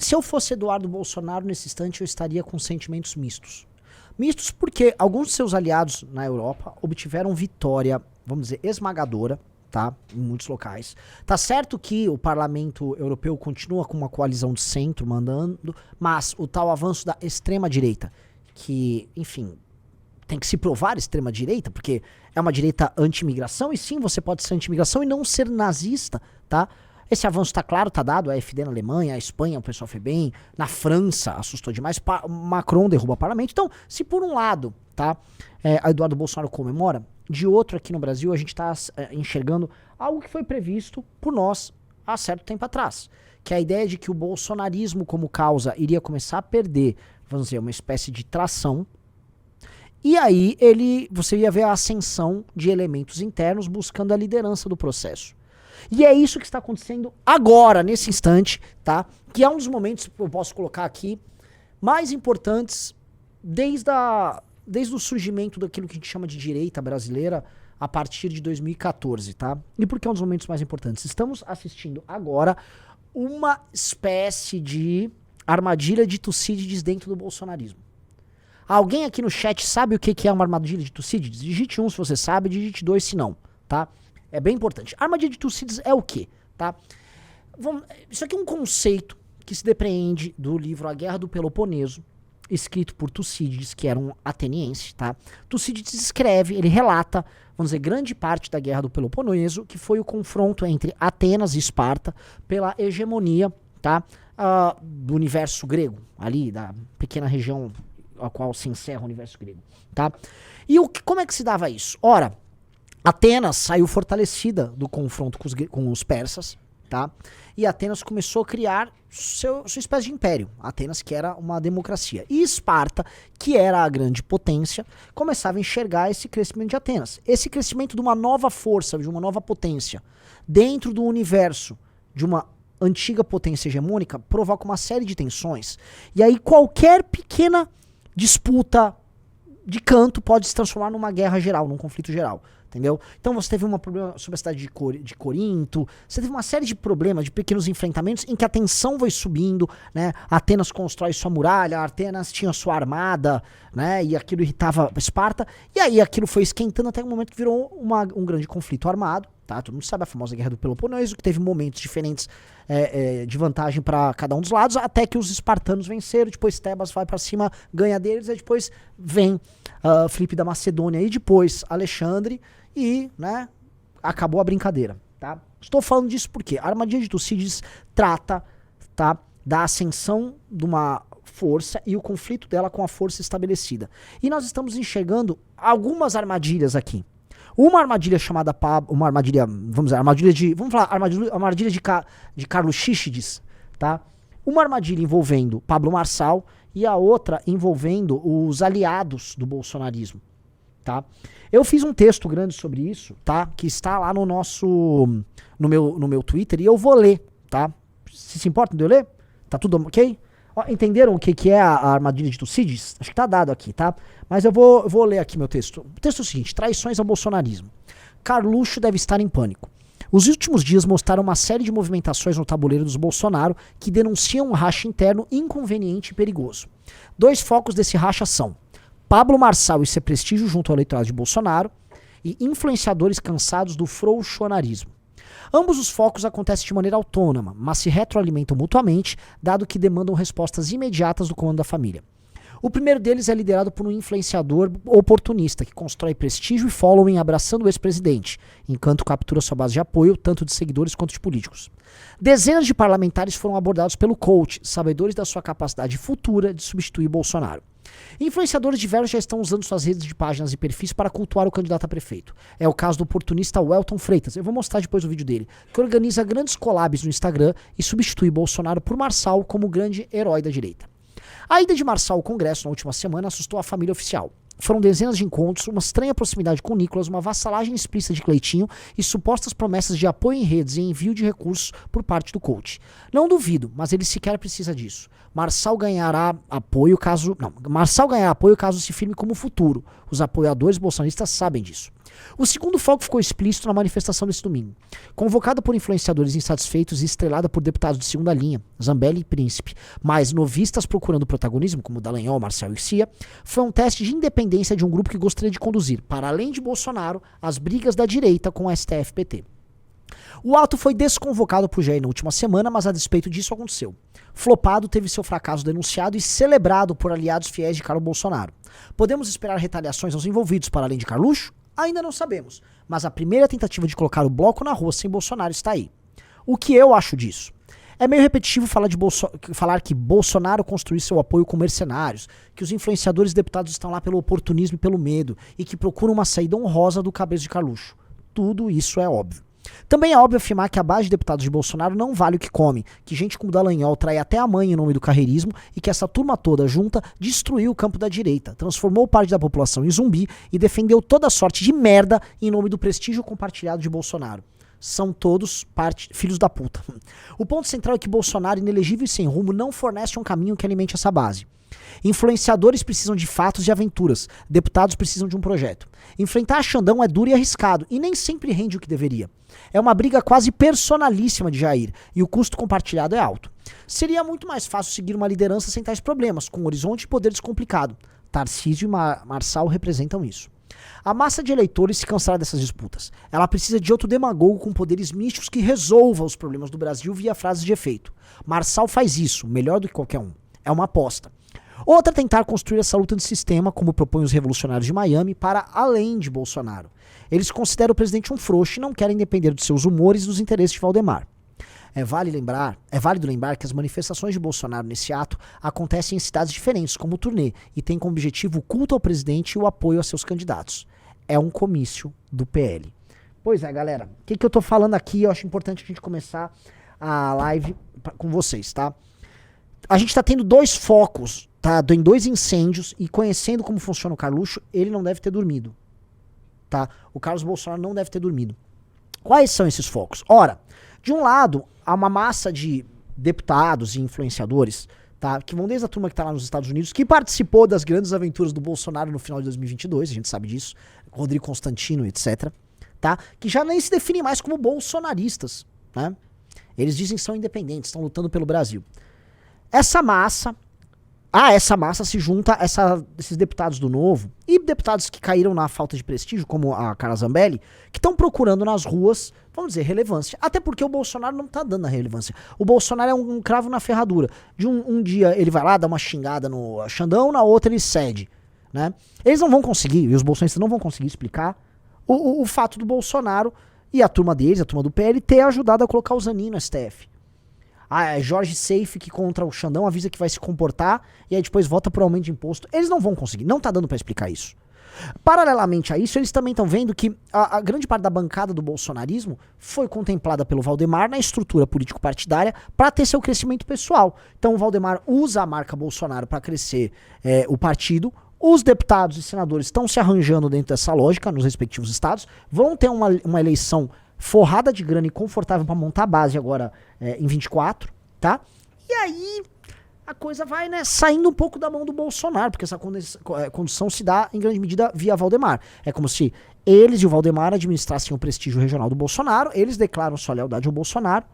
se eu fosse Eduardo Bolsonaro nesse instante, eu estaria com sentimentos mistos. Mistos porque alguns de seus aliados na Europa obtiveram vitória, vamos dizer, esmagadora, tá? Em muitos locais. Tá certo que o parlamento europeu continua com uma coalizão de centro mandando, mas o tal avanço da extrema-direita, que, enfim, tem que se provar extrema-direita, porque é uma direita anti-imigração, e sim, você pode ser anti-imigração e não ser nazista, tá? Esse avanço tá claro, tá dado, a AfD na Alemanha, a Espanha, o pessoal foi bem, na França assustou demais, Macron derruba o parlamento. Então, se por um lado, tá, a Eduardo Bolsonaro comemora, de outro aqui no Brasil a gente tá enxergando algo que foi previsto por nós há certo tempo atrás, que é a ideia de que o bolsonarismo como causa iria começar a perder, vamos dizer, uma espécie de tração, e aí você ia ver a ascensão de elementos internos buscando a liderança do processo. E é isso que está acontecendo agora, nesse instante, tá? Que é um dos momentos que eu posso colocar aqui mais importantes desde o surgimento daquilo que a gente chama de direita brasileira a partir de 2014, tá? E por que é um dos momentos mais importantes? Estamos assistindo agora uma espécie de armadilha de Tucídides dentro do bolsonarismo. Alguém aqui no chat sabe o que é uma armadilha de Tucídides? Digite 1 se você sabe, digite 2 se não, tá? É bem importante. Armadilha de Tucídides é o quê? Tá? Isso aqui é um conceito que se depreende do livro A Guerra do Peloponeso, escrito por Tucídides, que era um ateniense. Tá? Tucídides escreve, ele relata, vamos dizer, grande parte da Guerra do Peloponeso, que foi o confronto entre Atenas e Esparta pela hegemonia, tá, do universo grego, ali da pequena região a qual se encerra o universo grego. Tá? E como é que se dava isso? Ora, Atenas saiu fortalecida do confronto com os persas, tá? E Atenas começou a criar sua espécie de império. Atenas, que era uma democracia. E Esparta, que era a grande potência, começava a enxergar esse crescimento de Atenas. Esse crescimento de uma nova força, de uma nova potência, dentro do universo de uma antiga potência hegemônica, provoca uma série de tensões. E aí qualquer pequena disputa de canto pode se transformar numa guerra geral, num conflito geral. Entendeu? Então você teve um problema sobre a cidade de Corinto, você teve uma série de problemas, de pequenos enfrentamentos em que a tensão foi subindo, né? Atenas constrói sua muralha, Atenas tinha sua armada, né? E aquilo irritava Esparta, e aí aquilo foi esquentando até o momento que virou um grande conflito armado, tá? Todo mundo sabe a famosa Guerra do Peloponeso, que teve momentos diferentes de vantagem para cada um dos lados, até que os espartanos venceram, depois Tebas vai para cima, ganha deles, e depois vem Filipe da Macedônia, e depois Alexandre, e, né, acabou a brincadeira, tá? Estou falando disso porque a armadilha de Tucídides trata, tá, da ascensão de uma força e o conflito dela com a força estabelecida. E nós estamos enxergando algumas armadilhas aqui. Uma armadilha chamada uma armadilha, vamos dizer, armadilha de Carlos Xíxides, tá? Uma armadilha envolvendo Pablo Marçal e a outra envolvendo os aliados do bolsonarismo, tá? Eu fiz um texto grande sobre isso, tá? Que está lá no meu Twitter, e eu vou ler, tá? Se importa de eu ler? Tá tudo ok? Ó, entenderam o que é a armadilha de Tucídides? Acho que tá dado aqui, tá? Mas eu vou ler aqui meu texto. O texto é o seguinte: traições ao bolsonarismo. Carluxo deve estar em pânico. Os últimos dias mostraram uma série de movimentações no tabuleiro dos Bolsonaro que denunciam um racha interno inconveniente e perigoso. 2 focos desse racha são Pablo Marçal e seu prestígio junto ao eleitorado de Bolsonaro, e influenciadores cansados do frouxonarismo. Ambos os focos acontecem de maneira autônoma, mas se retroalimentam mutuamente, dado que demandam respostas imediatas do comando da família. O primeiro deles é liderado por um influenciador oportunista, que constrói prestígio e following abraçando o ex-presidente, enquanto captura sua base de apoio, tanto de seguidores quanto de políticos. Dezenas de parlamentares foram abordados pelo coach, sabedores da sua capacidade futura de substituir Bolsonaro. Influenciadores diversos já estão usando suas redes de páginas e perfis para cultuar o candidato a prefeito. É o caso do oportunista Welton Freitas, eu vou mostrar depois o vídeo dele, que organiza grandes collabs no Instagram e substitui Bolsonaro por Marçal como o grande herói da direita. A ida de Marçal ao Congresso na última semana assustou a família oficial. Foram dezenas de encontros, uma estranha proximidade com Nicolas, uma vassalagem explícita de Cleitinho e supostas promessas de apoio em redes e envio de recursos por parte do coach. Não duvido, mas ele sequer precisa disso. Marçal ganhará apoio caso se firme como futuro. Os apoiadores bolsonaristas sabem disso. O segundo foco ficou explícito na manifestação desse domingo. Convocada por influenciadores insatisfeitos e estrelada por deputados de segunda linha, Zambelli e Príncipe, mas novistas procurando protagonismo, como Dallagnol, Marcel e Cia, foi um teste de independência de um grupo que gostaria de conduzir, para além de Bolsonaro, as brigas da direita com o STF-PT. O ato foi desconvocado por Jair na última semana, mas a despeito disso aconteceu. Flopado teve seu fracasso denunciado e celebrado por aliados fiéis de Carlos Bolsonaro. Podemos esperar retaliações aos envolvidos para além de Carluxo? Ainda não sabemos, mas a primeira tentativa de colocar o bloco na rua sem Bolsonaro está aí. O que eu acho disso? É meio repetitivo falar que Bolsonaro construiu seu apoio com mercenários, que os influenciadores e deputados estão lá pelo oportunismo e pelo medo, e que procuram uma saída honrosa do cabeça de Carluxo. Tudo isso é óbvio. Também é óbvio afirmar que a base de deputados de Bolsonaro não vale o que come, que gente como Dallagnol trai até a mãe em nome do carreirismo e que essa turma toda junta destruiu o campo da direita, transformou parte da população em zumbi e defendeu toda sorte de merda em nome do prestígio compartilhado de Bolsonaro. São todos filhos da puta. O ponto central é que Bolsonaro, inelegível e sem rumo, não fornece um caminho que alimente essa base. Influenciadores precisam de fatos e aventuras, deputados precisam de um projeto. Enfrentar Xandão é duro e arriscado, e nem sempre rende o que deveria. É uma briga quase personalíssima de Jair, e o custo compartilhado é alto. Seria muito mais fácil seguir uma liderança sem tais problemas, com um horizonte de poder descomplicado. Tarcísio e Marçal representam isso. A massa de eleitores se cansará dessas disputas. Ela precisa de outro demagogo com poderes místicos que resolva os problemas do Brasil via frases de efeito. Marçal faz isso, melhor do que qualquer um. É uma aposta. Outra é tentar construir essa luta de sistema, como propõem os revolucionários de Miami, para além de Bolsonaro. Eles consideram o presidente um frouxo e não querem depender dos seus humores e dos interesses de Valdemar. É válido lembrar que as manifestações de Bolsonaro nesse ato acontecem em cidades diferentes, como o Turnê, e têm como objetivo o culto ao presidente e o apoio a seus candidatos. É um comício do PL. Pois é, galera. O que eu tô falando aqui? Eu acho importante a gente começar a live com vocês, tá? A gente tá tendo dois focos, tá? Em dois incêndios, e conhecendo como funciona o Carluxo, ele não deve ter dormido, tá? O Carlos Bolsonaro não deve ter dormido. Quais são esses focos? Ora, de um lado, há uma massa de deputados e influenciadores, tá? Que vão desde a turma que tá lá nos Estados Unidos, que participou das grandes aventuras do Bolsonaro no final de 2022, a gente sabe disso, Rodrigo Constantino, etc, tá? Que já nem se definem mais como bolsonaristas, né? Eles dizem que são independentes, estão lutando pelo Brasil. Essa massa se junta a esses deputados do Novo e deputados que caíram na falta de prestígio, como a Carla Zambelli, que estão procurando nas ruas, vamos dizer, relevância. Até porque o Bolsonaro não tá dando a relevância. O Bolsonaro é um cravo na ferradura. De um dia ele vai lá, dá uma xingada no Xandão, na outra ele cede, né? Eles não vão conseguir, e os bolsonaristas não vão conseguir explicar o fato do Bolsonaro e a turma deles, a turma do PL, ter ajudado a colocar o Zanin no STF. Ah, Jorge Seife, que contra o Xandão avisa que vai se comportar e aí depois vota por aumento de imposto. Eles não vão conseguir, não tá dando pra explicar isso. Paralelamente a isso, eles também estão vendo que a grande parte da bancada do bolsonarismo foi contemplada pelo Valdemar na estrutura político-partidária para ter seu crescimento pessoal. Então o Valdemar usa a marca Bolsonaro para crescer o partido. Os deputados e senadores estão se arranjando dentro dessa lógica nos respectivos estados, vão ter uma eleição forrada de grana e confortável para montar a base agora em 24, tá? E aí a coisa vai, né, saindo um pouco da mão do Bolsonaro, porque essa condição se dá em grande medida via Valdemar. É como se eles e o Valdemar administrassem o prestígio regional do Bolsonaro, eles declaram sua lealdade ao Bolsonaro,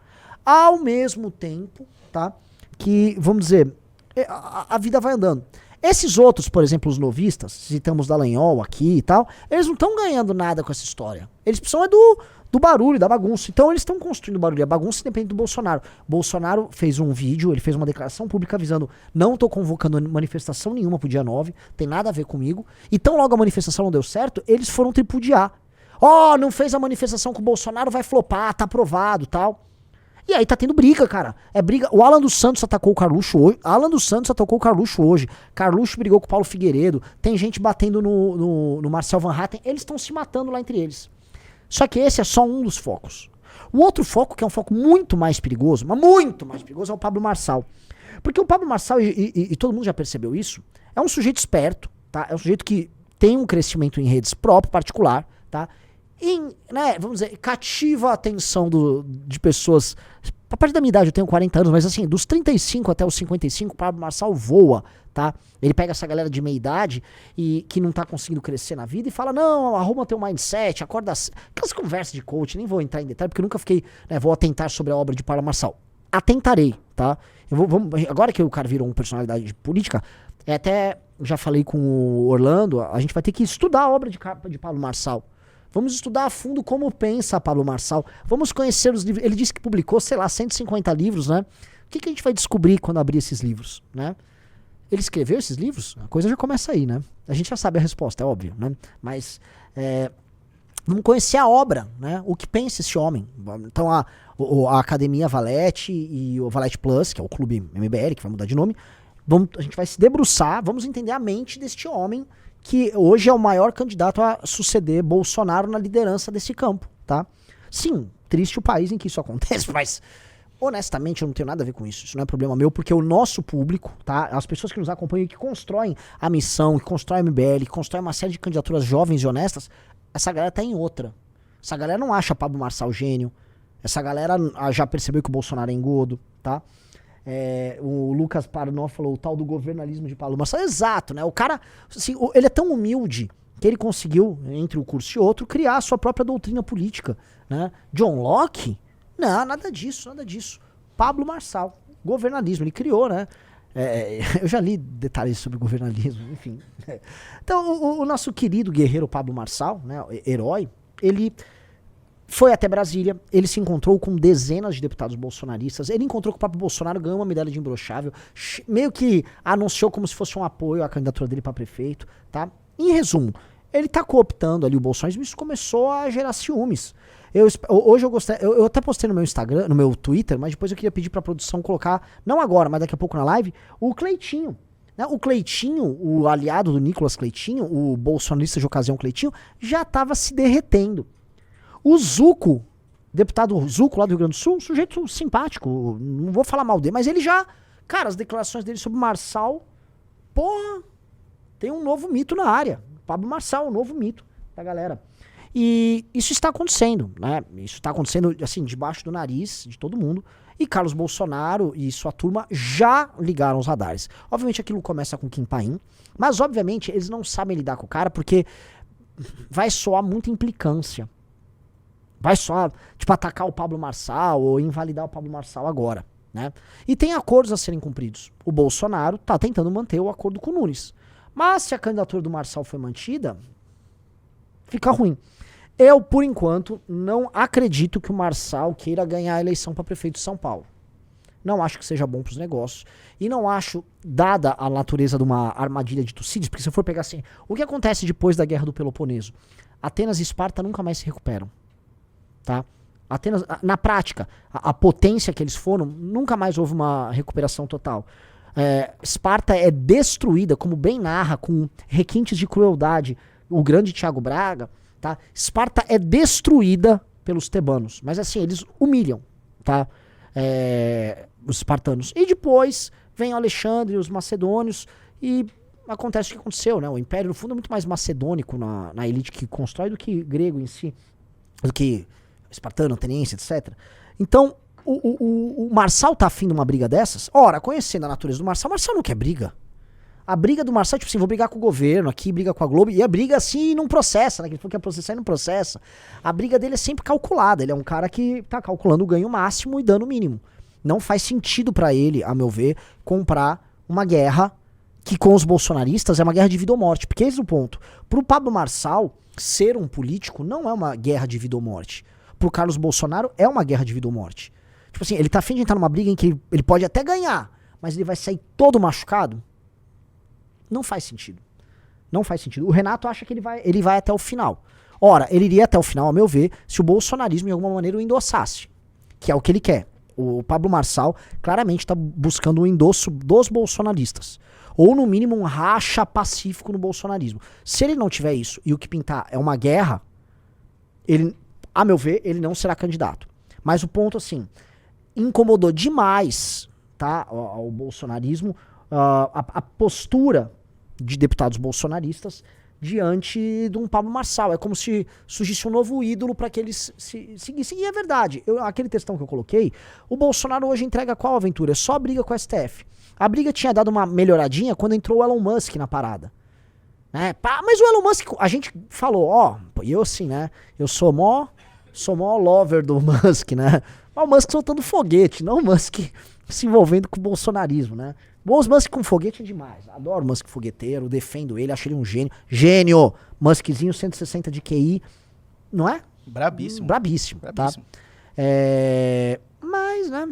ao mesmo tempo, tá? Que, vamos dizer, a vida vai andando. Esses outros, por exemplo, os novistas, citamos Dallagnol aqui e tal, eles não estão ganhando nada com essa história. Eles precisam do barulho, da bagunça. Então eles estão construindo barulho. A bagunça independe do Bolsonaro. Bolsonaro fez um vídeo, ele fez uma declaração pública avisando: não tô convocando manifestação nenhuma pro dia 9, tem nada a ver comigo. Então logo a manifestação não deu certo, eles foram tripudiar. Não fez a manifestação com o Bolsonaro, vai flopar, tá aprovado, tal. E aí tá tendo briga, cara. É briga. O Alan dos Santos atacou o Carluxo hoje. Carluxo brigou com o Paulo Figueiredo. Tem gente batendo no Marcel Van Hatten. Eles estão se matando lá entre eles. Só que esse é só um dos focos. O outro foco, que é um foco muito mais perigoso, mas muito mais perigoso, é o Pablo Marçal. Porque o Pablo Marçal, e todo mundo já percebeu isso, é um sujeito esperto, tá? É um sujeito que tem um crescimento em redes próprio, particular, tá? Né, vamos dizer, cativa a atenção de pessoas A partir da minha idade, eu tenho 40 anos, mas assim, dos 35 até os 55, o Pablo Marçal voa, tá? Ele pega essa galera de meia idade e que não tá conseguindo crescer na vida e fala, não, arruma teu mindset, acorda... Aquelas conversas de coach, nem vou entrar em detalhe, porque eu nunca fiquei, né, vou atentar sobre a obra de Pablo Marçal. Atentarei, tá? Agora que o cara virou uma personalidade política, até já falei com o Orlando, a gente vai ter que estudar a obra de Pablo Marçal. Vamos estudar a fundo como pensa Pablo Marçal. Vamos conhecer os livros. Ele disse que publicou, sei lá, 150 livros, né? O que a gente vai descobrir quando abrir esses livros, né? Ele escreveu esses livros? A coisa já começa aí, né? A gente já sabe a resposta, é óbvio, né? Mas vamos conhecer a obra, né? O que pensa esse homem. Então a Academia Valete e o Valete Plus, que é o clube MBL, que vai mudar de nome, a gente vai se debruçar, vamos entender a mente deste homem que hoje é o maior candidato a suceder Bolsonaro na liderança desse campo, tá? Sim, triste o país em que isso acontece, mas honestamente eu não tenho nada a ver com isso. Isso não é problema meu, porque o nosso público, tá? As pessoas que nos acompanham e que constroem a missão, que constroem a MBL, que constroem uma série de candidaturas jovens e honestas, essa galera tá em outra. Essa galera não acha Pablo Marçal gênio. Essa galera já percebeu que o Bolsonaro é engodo, tá? O Lucas Parnó falou o tal do governalismo de Pablo Marçal. Exato, né? O cara, assim, ele é tão humilde que ele conseguiu, entre um curso e outro, criar a sua própria doutrina política, né? John Locke? Não, nada disso, nada disso. Pablo Marçal, governalismo, ele criou, né? Eu já li detalhes sobre governalismo, enfim. Então, o nosso querido guerreiro Pablo Marçal, né, herói, ele foi até Brasília, ele se encontrou com dezenas de deputados bolsonaristas, ele encontrou com o próprio Bolsonaro, ganhou uma medalha de imbrochável, meio que anunciou como se fosse um apoio à candidatura dele para prefeito, tá? Em resumo, ele tá cooptando ali o bolsonarismo, isso começou a gerar ciúmes. Hoje eu até postei no meu Instagram, no meu Twitter, mas depois eu queria pedir pra produção colocar, não agora, mas daqui a pouco na live, o Cleitinho. Né? O Cleitinho, o aliado do Nicolas Cleitinho, o bolsonarista de ocasião Cleitinho, já tava se derretendo. O Zuco, deputado Zuco lá do Rio Grande do Sul, um sujeito simpático, não vou falar mal dele, mas ele já, cara, as declarações dele sobre o Marçal, porra, tem um novo mito na área. Pablo Marçal, um novo mito da galera. E isso está acontecendo, né? Isso está acontecendo, assim, debaixo do nariz de todo mundo. E Carlos Bolsonaro e sua turma já ligaram os radares. Obviamente aquilo começa com Kim Paim, mas obviamente eles não sabem lidar com o cara porque vai soar muita implicância. Vai só, tipo, atacar o Pablo Marçal ou invalidar o Pablo Marçal agora, né? E tem acordos a serem cumpridos. O Bolsonaro tá tentando manter o acordo com o Nunes. Mas se a candidatura do Marçal foi mantida, fica ruim. Eu, por enquanto, não acredito que o Marçal queira ganhar a eleição para prefeito de São Paulo. Não acho que seja bom para os negócios. E não acho, dada a natureza de uma armadilha de Tucídides, porque se eu for pegar assim, o que acontece depois da Guerra do Peloponeso? Atenas e Esparta nunca mais se recuperam. Tá? Atenas, na prática, a potência que eles foram, nunca mais houve uma recuperação total. Esparta é destruída, como bem narra, com requintes de crueldade, o grande Tiago Braga. Tá? Esparta é destruída pelos tebanos, mas assim, eles humilham, tá? Os espartanos. E depois vem o Alexandre, os macedônios, e acontece o que aconteceu, né? O império, no fundo, é muito mais macedônico na elite que constrói do que grego em si, do que espartano, ateniense, etc. Então, o Marçal tá afim de uma briga dessas? Ora, conhecendo a natureza do Marçal não quer briga. A briga do Marçal, tipo assim, vou brigar com o governo aqui, briga com a Globo, e a briga assim não processa, né? Que ele falou que ia processar e não processa. A briga dele é sempre calculada, ele é um cara que tá calculando o ganho máximo e dano mínimo. Não faz sentido pra ele, a meu ver, comprar uma guerra que com os bolsonaristas é uma guerra de vida ou morte, porque esse é o ponto. Pro Pablo Marçal, ser um político não é uma guerra de vida ou morte. Pro Carlos Bolsonaro é uma guerra de vida ou morte. Tipo assim, ele tá afim de entrar numa briga em que ele pode até ganhar, mas ele vai sair todo machucado? Não faz sentido. Não faz sentido. O Renato acha que ele vai até o final. Ora, ele iria até o final, a meu ver, se o bolsonarismo de alguma maneira o endossasse. Que é o que ele quer. O Pablo Marçal claramente está buscando o endosso dos bolsonaristas. Ou, no mínimo, um racha pacífico no bolsonarismo. Se ele não tiver isso e o que pintar é uma guerra, ele, a meu ver, ele não será candidato. Mas o ponto, assim, incomodou demais, tá, ao bolsonarismo, a postura de deputados bolsonaristas diante de um Pablo Marçal. É como se surgisse um novo ídolo para que eles seguissem. E é verdade. Aquele textão que eu coloquei, o Bolsonaro hoje entrega qual aventura? É só briga com o STF. A briga tinha dado uma melhoradinha quando entrou o Elon Musk na parada. Né? Mas o Elon Musk, a gente falou, ó, e eu assim, né? Eu sou mó lover do Musk, né? Mas o Musk soltando foguete, não o Musk se envolvendo com o bolsonarismo, né? Bons Musk com foguete é demais. Adoro o Musk fogueteiro, defendo ele, acho ele um gênio. Gênio! Muskzinho, 160 de QI, não é? Brabíssimo. Brabíssimo, tá? Mas, né?